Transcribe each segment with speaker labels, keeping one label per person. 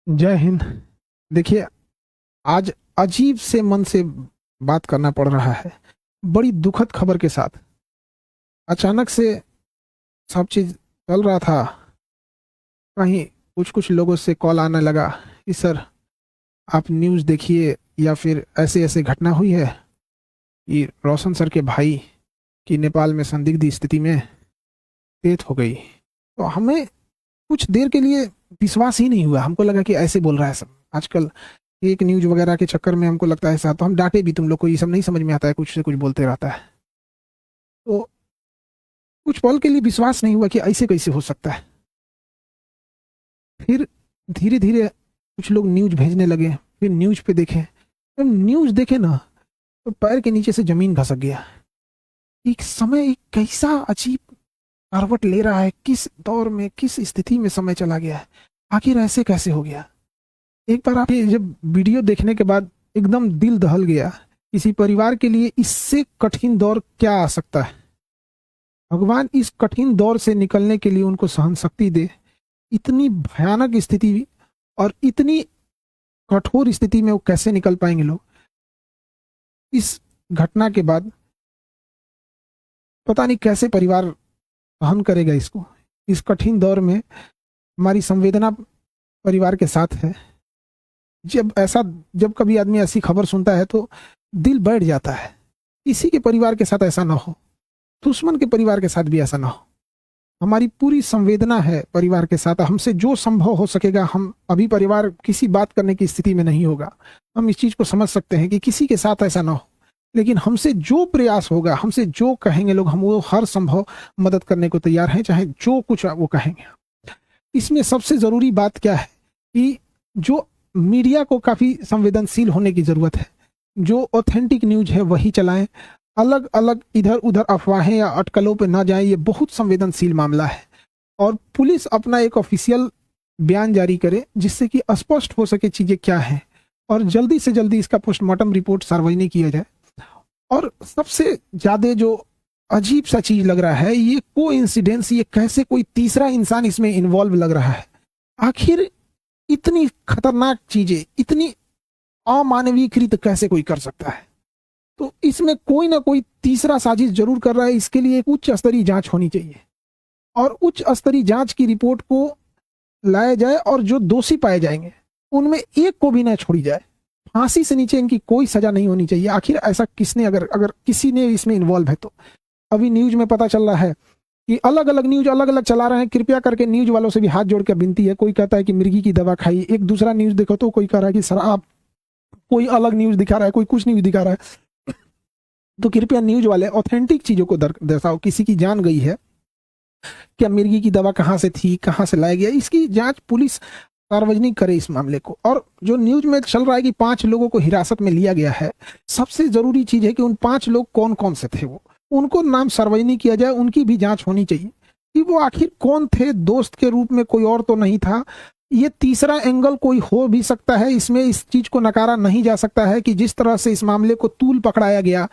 Speaker 1: जय हिंद। देखिए, आज अजीब से मन से बात करना पड़ रहा है। बड़ी दुखद खबर के साथ अचानक से सब चीज चल रहा था। कहीं कुछ कुछ लोगों से कॉल आने लगा कि सर आप न्यूज़ देखिए, या फिर ऐसे ऐसे घटना हुई है कि रोशन सर के भाई की नेपाल में संदिग्ध स्थिति में डेथ हो गई। तो हमें कुछ देर के लिए विश्वास ही नहीं हुआ। हमको लगा कि ऐसे बोल रहा है सब आजकल। एक न्यूज वगैरह के चक्कर में हमको लगता है ऐसा, तो हम डांटे भी, तुम लोग को ये सब नहीं समझ में आता है, कुछ से कुछ बोलते रहता है। तो कुछ पल के लिए विश्वास नहीं हुआ कि ऐसे कैसे हो सकता है। फिर धीरे धीरे कुछ लोग न्यूज भेजने लगे, फिर न्यूज पे देखे। जब न्यूज देखे ना, तो पैर के नीचे से जमीन खसक गया। एक समय एक कैसा अजीब करवट ले रहा है, किस दौर में किस स्थिति में समय चला गया है, आखिर ऐसे कैसे हो गया। एक बार आप ये जब वीडियो देखने के बाद एकदम दिल दहल गया। किसी परिवार के लिए इससे कठिन दौर क्या आ सकता है। भगवान इस कठिन दौर से निकलने के लिए उनको सहन शक्ति दे। इतनी भयानक स्थिति और इतनी कठोर स्थिति में वो कैसे निकल पाएंगे लोग। इस घटना के बाद पता नहीं कैसे परिवार सहन करेगा इसको। इस कठिन दौर में हमारी संवेदना परिवार के साथ है। जब कभी आदमी ऐसी खबर सुनता है तो दिल बैठ जाता है। किसी के परिवार के साथ ऐसा ना हो, दुश्मन के परिवार के साथ भी ऐसा ना हो। हमारी पूरी संवेदना है परिवार के साथ। हमसे जो संभव हो सकेगा, हम अभी परिवार किसी बात करने की स्थिति में नहीं होगा, हम इस चीज को समझ सकते हैं कि किसी के साथ ऐसा ना हो, लेकिन हमसे जो प्रयास होगा, हमसे जो कहेंगे लोग, हम वो हर संभव मदद करने को तैयार हैं, चाहे जो कुछ वो कहेंगे। इसमें सबसे जरूरी बात क्या है कि जो मीडिया को काफी संवेदनशील होने की जरूरत है। जो ऑथेंटिक न्यूज है वही चलाएं। अलग अलग इधर उधर अफवाहें या अटकलों पे ना जाएं। ये बहुत संवेदनशील मामला है। और पुलिस अपना एक ऑफिशियल बयान जारी करे जिससे कि स्पष्ट हो सके चीजें क्या हैं, और जल्दी से जल्दी इसका पोस्टमार्टम रिपोर्ट सार्वजनिक किया जाए। और सबसे ज्यादा जो अजीब सा चीज लग रहा है, ये कोइंसिडेंस, ये कैसे कोई तीसरा इंसान इसमें इन्वॉल्व लग रहा है। आखिर इतनी खतरनाक चीजें इतनी अमानवीकृत कैसे कोई कर सकता है। तो इसमें कोई ना कोई तीसरा साजिश जरूर कर रहा है। इसके लिए एक उच्च स्तरीय जांच होनी चाहिए, और उच्च स्तरीय जांच की रिपोर्ट को लाया जाए, और जो दोषी पाए जाएंगे उनमें एक को भी ना छोड़ी जाए। फांसी से नीचे इनकी कोई सजा नहीं होनी चाहिए। आखिर ऐसा किसने, अगर अगर किसी ने इसमें इन्वॉल्व है तो। अभी न्यूज में पता चल रहा है कि अलग अलग न्यूज अलग अलग चला रहे हैं। कृपया करके न्यूज वालों से भी हाथ जोड़ के विनती है। कोई कहता है कि मिर्गी की दवा खाई, एक दूसरा न्यूज देखो तो कोई कह रहा है कि शराब, कोई अलग न्यूज दिखा रहा है, कोई कुछ न्यूज दिखा रहा है। तो कृपया न्यूज वाले ऑथेंटिक चीजों को दर्शाओ। किसी की जान गई है, क्या मिर्गी की दवा कहाँ से थी, कहाँ से लाया गया, इसकी जांच पुलिस सार्वजनिक करे इस मामले को। और जो न्यूज में चल रहा है कि 5 लोगों को हिरासत में लिया गया है, सबसे जरूरी चीज है कि उन 5 लोग कौन कौन से थे, वो उनको नाम सार्वजनिक किया जाए। उनकी भी जांच होनी चाहिए कि वो आखिर कौन थे। दोस्त के रूप में कोई और तो नहीं था। ये तीसरा एंगल कोई हो भी सकता है। इसमें इस चीज को नकारा नहीं जा सकता है कि जिस तरह से इस मामले को तूल पकड़ाया गया,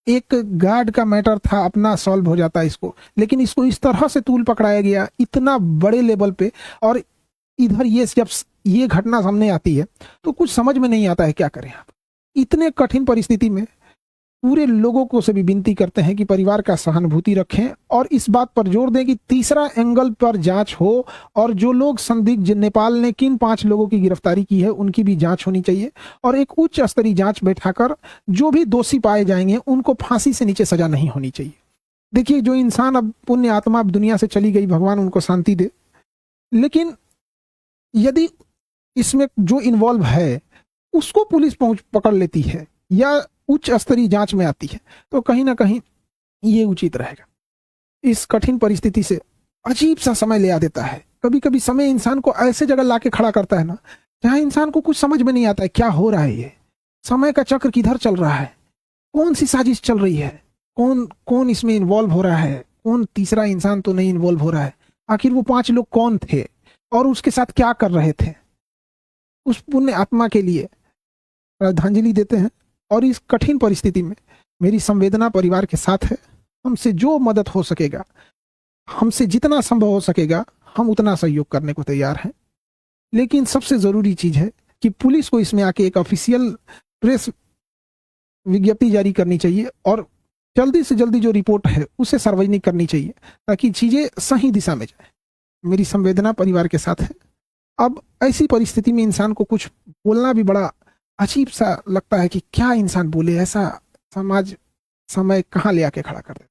Speaker 1: एक गार्ड का मैटर था, अपना सॉल्व हो जाता इसको, लेकिन इसको इस तरह से तूल पकड़ाया गया इतना बड़े लेवल पे। और इधर ये जब ये घटना सामने आती है तो कुछ समझ में नहीं आता है क्या करें आप। इतने कठिन परिस्थिति में पूरे लोगों को से भी विनती करते हैं कि परिवार का सहानुभूति रखें, और इस बात पर जोर दें कि तीसरा एंगल पर जांच हो, और जो लोग संदिग्ध, नेपाल ने किन 5 लोगों की गिरफ्तारी की है उनकी भी जांच होनी चाहिए, और एक उच्च स्तरीय जांच बैठाकर जो भी दोषी पाए जाएंगे उनको फांसी से नीचे सजा नहीं होनी चाहिए। देखिए, जो इंसान अब पुण्य आत्मा अब दुनिया से चली गई, भगवान उनको शांति दे, लेकिन यदि इसमें जो इन्वॉल्व है उसको पुलिस पहुंच पकड़ लेती है या उच्च स्तरीय जांच में आती है, तो कहीं ना कहीं ये उचित रहेगा। इस कठिन परिस्थिति से अजीब सा समय ले आ देता है। कभी कभी समय इंसान को ऐसे जगह लाके खड़ा करता है ना, जहां इंसान को कुछ समझ में नहीं आता है क्या हो रहा है। ये समय का चक्र किधर चल रहा है, कौन सी साजिश चल रही है, कौन कौन इसमें इन्वॉल्व हो रहा है, कौन तीसरा इंसान तो नहीं इन्वॉल्व हो रहा है। आखिर वो 5 लोग कौन थे और उसके साथ क्या कर रहे थे। उस पुण्य आत्मा के लिए श्रद्धांजलि देते हैं, और इस कठिन परिस्थिति में मेरी संवेदना परिवार के साथ है। हमसे जो मदद हो सकेगा, हमसे जितना संभव हो सकेगा, हम उतना सहयोग करने को तैयार हैं। लेकिन सबसे जरूरी चीज है कि पुलिस को इसमें आके एक ऑफिशियल प्रेस विज्ञप्ति जारी करनी चाहिए और जल्दी से जल्दी जो रिपोर्ट है उसे सार्वजनिक करनी चाहिए ताकि चीजें सही दिशा में जाए। मेरी संवेदना परिवार के साथ है। अब ऐसी परिस्थिति में इंसान को कुछ बोलना भी बड़ा अजीब सा लगता है कि क्या इंसान बोले, ऐसा समाज समय कहाँ ले आके खड़ा कर देता है।